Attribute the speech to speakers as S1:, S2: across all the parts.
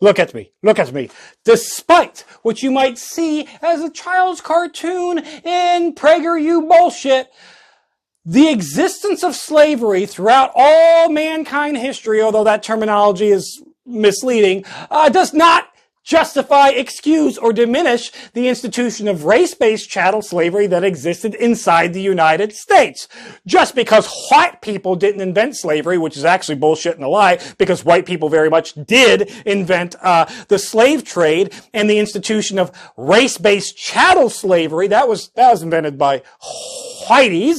S1: Look at me. Look at me. Despite what you might see as a child's cartoon in PragerU bullshit, the existence of slavery throughout all mankind history, although that terminology is misleading, does not justify, excuse, or diminish the institution of race-based chattel slavery that existed inside the United States. Just because white people didn't invent slavery, which is actually bullshit and a lie, because white people very much did invent the slave trade and the institution of race-based chattel slavery, that was invented by whiteys,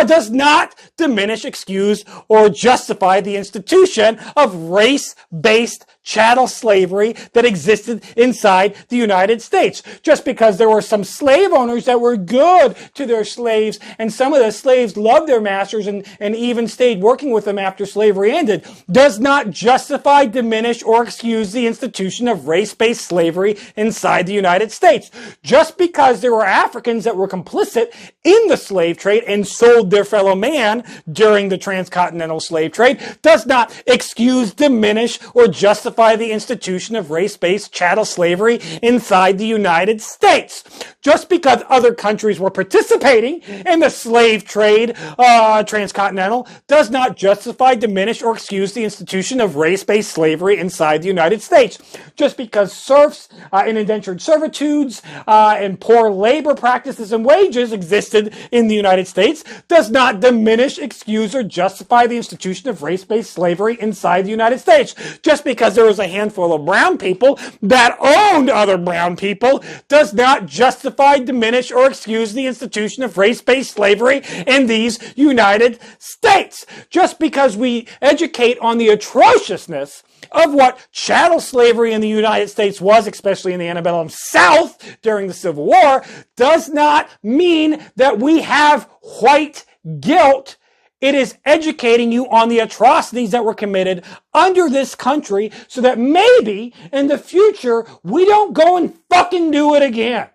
S1: does not diminish, excuse, or justify the institution of race-based chattel slavery that existed inside the United States. Just because there were some slave owners that were good to their slaves, and some of the slaves loved their masters and even stayed working with them after slavery ended, does not justify, diminish, or excuse the institution of race-based slavery inside the United States. Just because there were Africans that were complicit in the slave trade and sold their fellow man during the transcontinental slave trade does not excuse, diminish, or justify the institution of race-based chattel slavery inside the United States. Just because other countries were participating in the slave trade, transcontinental, does not justify, diminish, or excuse the institution of race-based slavery inside the United States. Just because serfs and indentured servitudes and poor labor practices and wages existed in the United States does not diminish, excuse, or justify the institution of race-based slavery inside the United States. Just because there was a handful of brown people that owned other brown people does not justify, diminish, or excuse the institution of race-based slavery in these United States. Just because we educate on the atrociousness of what chattel slavery in the United States was, especially in the antebellum South during the Civil War, does not mean that we have white guilt. It is educating you on the atrocities that were committed under this country so that maybe in the future we don't go and fucking do it again.